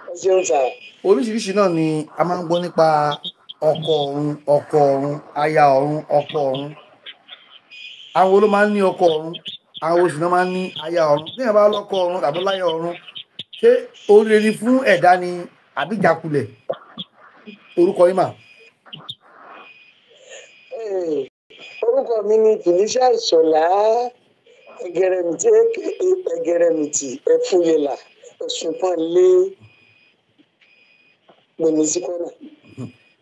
ẹ ṣeun sà. Oríṣiríṣi náà ni a máa ń gbọ́ nípa ọkọ ọ̀run, aya ọ̀run, ọkọ ọ̀run. Àwọn wo ló máa ń ní ọkọ ọ̀run, àwọn wo sì náà máa ń ní aya ọ̀run. Bí èèyàn bá lọ́kọ ọ̀run tàbí láya ọ̀run, ṣé oríire ni fún ẹ̀dá ni àbí ìjákulẹ̀? Orúkọ yín mà? Orúkọ mi ni Felicia Ìṣọ̀lá Ẹgẹrẹmìtì Ẹfúyẹlà Ẹ̀sùnpọ̀nlé Gbèmísíkọ́nà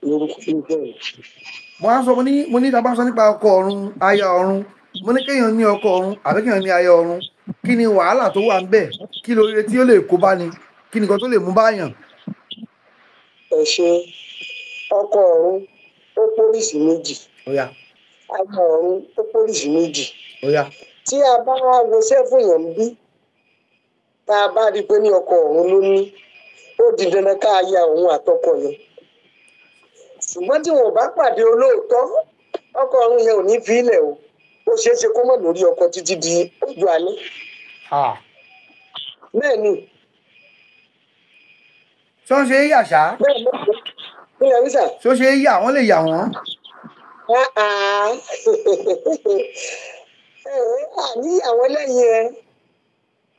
lórúkọ mi bẹ́ẹ̀. Mo á sọ mo ní tá bá sọ nípa ọkọ ọ̀run, aya ọ̀run, mo ní kéèyàn ní ọkọ ọ̀run àbí kéèyàn ní aya ọ̀run. Kí ni wàhálà tó wà ńbẹ̀? Kí lóríire tí ó lè kó bá ni? Kí ni nǹkan tó lè mú báyàn? Ẹ ṣe ọkọ ọ̀run ó pólísì méjì. Ó yá. Aya ọ̀run ó pólísì méjì. Ó yá. Tí a bá wo sẹ́fù yẹn bí tá a bá rí i pé ní ọkọ ọ̀run ló ní, ó di dandan ká aya òun àtọkọ yẹn. Ṣùgbọ́n tí wọn ò bá pàdé olóòótọ́, ọkọ ọ̀run yẹn ò ní fi ilẹ̀ o. Ó ṣeé ṣe kó mọ̀ lórí ọkọ títí di ọjọ́ alẹ́. Bẹ́ẹ̀ ni. Ṣé wọ́n ṣe é yà ṣá? Bẹ́ẹ̀ ni. Kí lẹ rí sà? Ṣé ó ṣe é yà? Wọ́n lè yà wọ́n. Àní àwọn lẹ́yìn ẹ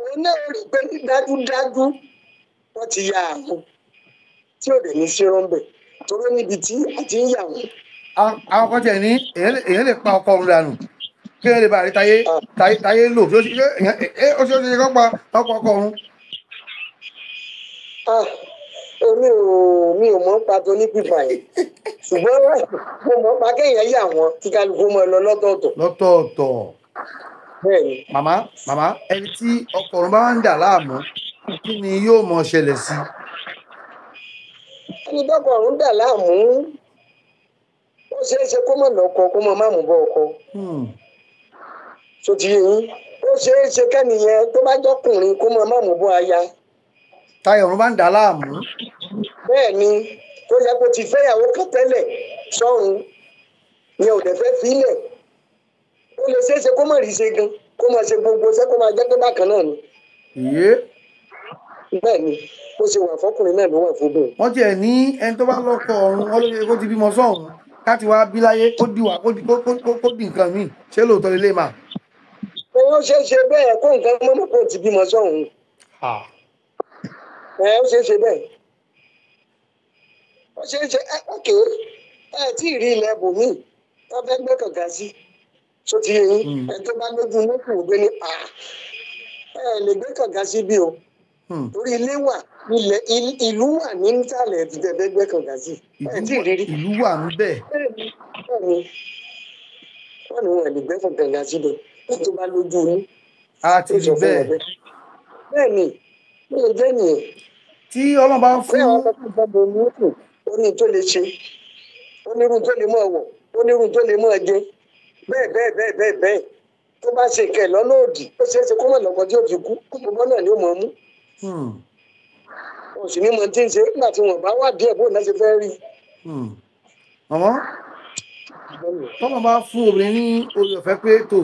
òun náà rí i pé ní dájúdájú wọ́n ti ya àwọn tí ò dẹ̀ ní sí rọ́ńbẹ̀ torí níbi tí a ti ń yà wọ́n. Àwọn kan tiẹ̀ ní èèyàn lè pa ọkọ ọ̀run dànù kí ẹ lè bá rí táyé lò. Ó ṣe é ṣe kó pa ọkọ ọ̀run. Mi ò mọ̀ pa tó ní pípa yẹn ṣùgbọ́n mo mọ̀ pa kéèyàn yà wọ́n kí kálukú mọ́ ẹ lọ lọ́tọ̀ọ̀tọ̀. Lọ́tọ̀ọ̀tọ̀. Bẹ́ẹ̀ni. Màmá ẹni tí ọkọ ọ̀run bá ń dà láàmú kí ni yóò mọ ṣẹlẹ̀ sí? Ẹni tọkọ ọ̀run dà láàmú ó ṣeé ṣe kó mọ̀ lọ́kọ kó mọ̀ má mú bọ́ ọkọ. So ti yé yín ó ṣeé ṣe kẹ́niyẹn tó bá jọkùnrin kó mọ̀ má mú bọ́ aya. Táyà ọ̀run bá ń dà láàmú. Bẹ́ẹ̀ ni tó yẹ kó ti fẹ́yàwó kan tẹ́lẹ̀ sọ́run ni ò dẹ̀ fẹ́ fílẹ̀ ó lè ṣeé ṣe kó mọ̀ rí ṣe gan kó máa ṣe gbogbo ṣẹ́ kó máa jẹ́ pé bákan náà ni. Bẹ́ẹ̀ ni bó ṣe wà fọkùnrin náà ló wà fóbìnrin. Wọ́n tiẹ̀ ní ẹni tó bá lọ́kọ ọ̀run wọ́n ló yẹ kó ti bímọ sọ́hun láti wá bí láyé kó di nǹkan míì. Ṣé lóòótọ́ lélẹ̀ mà? Ó ṣeé ṣe bẹ́ẹ̀ kó nǹkan mọ́mọ́ kó ti bímọ sọ́hun. Ó ṣeé ṣe bẹ́ẹ̀. Ó ṣeé ṣe ókè tí ì rí ilẹ̀ bòmíì tó fẹ́ gbé kànga sí. So ti yé yín ẹ tó bá lójú lókù gbé ní lè gbé kànga sí bí o. Torí ilé wà ìlú wà ní nísàlẹ̀ ti tẹ̀fẹ́ gbé kànga sí. Ìlú wà níbẹ̀. Bẹ́ẹ̀ni wọ́n ní wọn lè gbé kànga síbẹ̀ ẹ tó bá lójú ní. A ti rí bẹ́ẹ̀. Bẹ́ẹ̀ni ó lè jẹ́ nìyẹn. Tí Ọlọ́run bá fún. Bẹ́ẹ̀ wọ́n fẹ́ gbọ́ bomi ó ó ní tó lè ṣe ó ní irun tó lè mọ̀ wọ̀ ó ní irun tó lè mọ̀ jẹ bẹ́ẹ̀ tó bá ṣe kẹ̀ lọ́nà òdì ó ṣeé ṣe kó mọ̀ lọ́kọ tí ó fi kú ọmọ náà ni ó mọ̀ mú. Wọ́n sì ní mọ̀ tí ń ṣe nígbà tí wọ́n bá wà díẹ̀ bó náà ṣe fẹ́ rí. Màmá tọ́mọ bá fún obìnrin ní oore ọ̀fẹ́ pé tó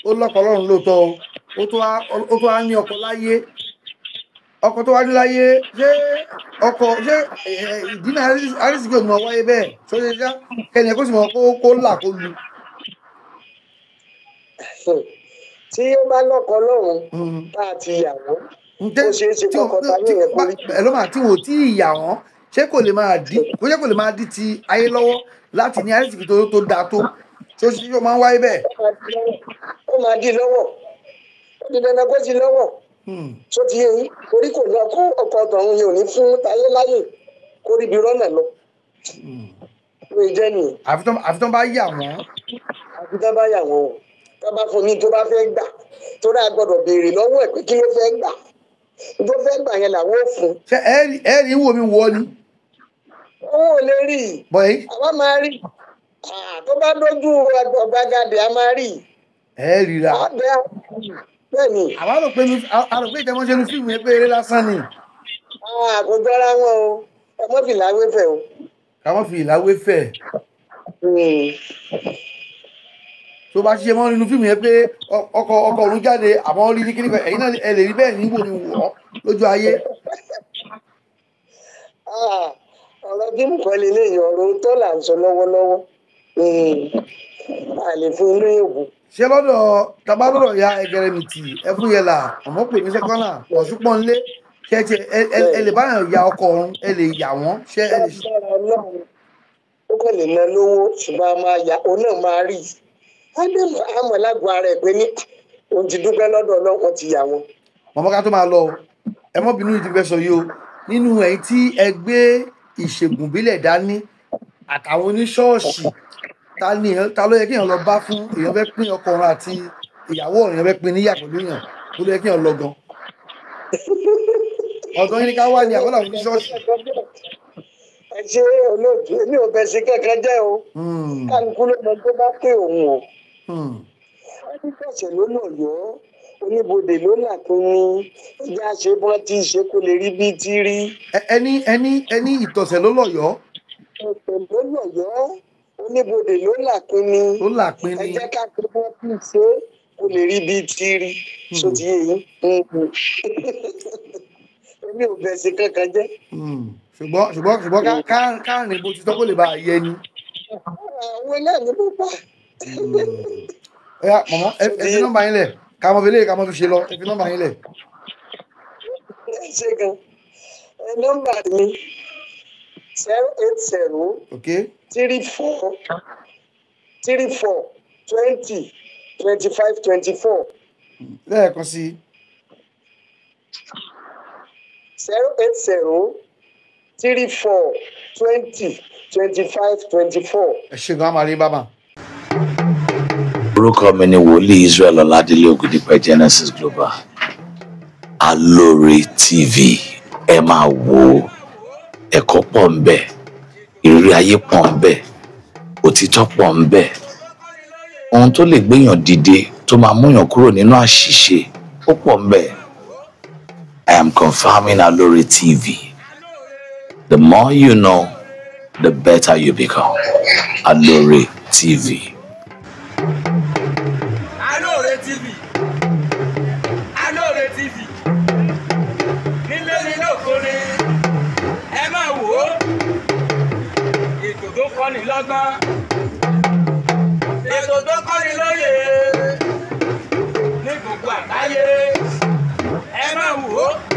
ó lọ́kọ lọ́run lóòótọ́ ó tó wá ní ọkọ láyé ọkọ tó wá ní láyé ṣé ìdínà àrísìkí ògùn ọwáyé bẹ́ẹ̀ tó ṣe ṣá kẹ́ni ẹ̀ kó sì mọ̀ kó là kó lu. Tí ó bá lọ́kọ lọ́run tá a ti yà wọ́n ó ṣeé ṣe kọ́kọ́ ta ní ẹ̀kọ́ rí. Ẹ ló máa tí wò tí ìyà wọ́n ṣé kò lè máa dí ti ayé lọ́wọ́ láti ní àrísìkí tó dáa tó ṣe ó máa ń wáyé bẹ́ẹ̀. Ó máa dí lọ́wọ́ ó di dandan kó di lọ́wọ́. So ti yé yín torí kò lọ kó ọkọ ọ̀tọ̀run yẹn ò ní fún táyé láyè kó ríbi rọ́nà lọ. Ló jẹ́ nìyẹn. Àfi tán bá yà wọ́n. Àfi tán bá yà wọ́n o tó bá fún ní tó bá fẹ́ gbà tó dáa gbọ́dọ̀ béèrè lọ́wọ́ ẹ̀ pé kí ló fẹ́ gbà tó fẹ́ gbà yẹn làwọn ò fún. Ṣé ẹ rí wo mi wọ ni. Owó ò lè rí i àwa máa rí tó bá dójú ọgbàgàdé a máa rí i. Ẹ ríra. Bẹ́ẹ̀ni. Àwa rò pé ìtẹ́mọ́ṣẹ́ ní fíìmù yẹn pé eré lásán ni. Kò jọra wọn o ẹ mọ́ fi ìlàwé fẹ̀ o. Ká mọ́ fi ìlàwé fẹ̀. Tó bá ṣiṣẹ́ mọ́ nínú fíìmù yẹn pé ọkọ ọ̀run jáde àmọ́ rí ní kíníkà ẹ̀yin náà ẹ lè rí bẹ́ẹ̀ níwò ni wọ́ lójú ayé. fíìmù kan lélẹ́yìí ọ̀rọ̀ tó là ń sọ lọ́wọ́lọ́wọ́ àlè fún inú ìbò. ṣé lọ́dọ̀ tabalọ́dọ̀ ya Ẹgẹrẹmìtì Ẹfúnyẹlà ọmọ pè ní sẹ́kọ́nà Ọ̀ṣùpọ̀nlé ṣe ti ẹ lè báyàn ya ọkọ̀ ọ̀run ẹ lè yà wọ́n ṣé ẹ lè ṣe. ó kàn lè ná lówó ṣùgbọ́n a máa yà ó náà máa rí àmọ́ lágọ̀ọ́ ara ẹ̀ pé ní òun ti dúpẹ́ lọ́dọ̀ ọlọ́wọ́ ti yà wọ́n. mọ̀mọ́ ká tó máa lọ o ẹ mọ́ bínú ìdíbẹ̀ sọ yìí o nínú ẹ̀yìn tí ẹ gbé ìṣègùn ìbílẹ̀ dání àtàwọn oníṣọ́ọ̀ṣì ta ló yẹ kí èèyàn lọ bá fún èèyàn fẹ́ pín ọkọ ọ̀run àti ìyàwó èèyàn fẹ́ pín níyà pẹ̀lú èèyàn tó ló yẹ kí èèyàn lọ gan. ọ̀dọ́ yín ní ká wá ní àwọn àwọn oníṣọ́ọ̀ṣì. ẹ ṣe olóòtú èmi ò bẹ̀ sí kankan jẹ́ o kálukú ló mọ tó bá pé òun o. ẹni tẹ̀sẹ̀ ló lọ yọ oníbodè ló là tó ní ìjà ṣe bọ́n tí ì ṣe kó lè rí bí tí rí. ẹni ìtọ̀sẹ̀ ló lọ yọ. ìtọ̀sẹ̀ ló lọ yọ oníbodè ló là pín ní ẹ jẹ́ ká pé bọ́n tí ì ṣe kó lè rí bí tí rí sóti yìí èmi ò bẹ̀ sí kankan jẹ́. ṣùgbọ́n káàrin bó ti tọ́ kó lè bá a yẹ ni. àwọn náà ni mo bá. ẹ̀yà mọ̀mọ́ ẹ fi nọ́mbà yín lẹ̀ ká mọ̀ fi lè ká mọ̀ fi ṣe lọ ẹ fi nọ́mbà yín lẹ̀. ẹ ṣe gan nọ́mbà mi 080 34 20 25 24. lẹ́ẹ̀kan sí. 080 34 20 25 24. ẹ ṣe gan amari bàbá. orúkọ mi ni wòlíì Israel Ọládélé Ògúndípẹ̀ Genesis Global Alore TV ẹ máa wo ẹ̀kọ́ pọ̀ ń bẹ ìrírí ayé pọ̀ ń bẹ òtítọ́ pọ̀ ń bẹ ohun tó lè gbéyàn dìde tó máa múyàn kúrò nínú àṣìṣe ó pọ̀ ń bẹ. I am confirming Alore TV. The more you know, the better you become. Alore TV. Alore TV. Alore TV. Nílé nílé òkúni, ẹ máa wò ó. Ètò tó kọ́ni lọ́gbọ́n. Ètò tó kọ́ni lóye. Ní gbogbo àgbáyé, ẹ máa wò ó.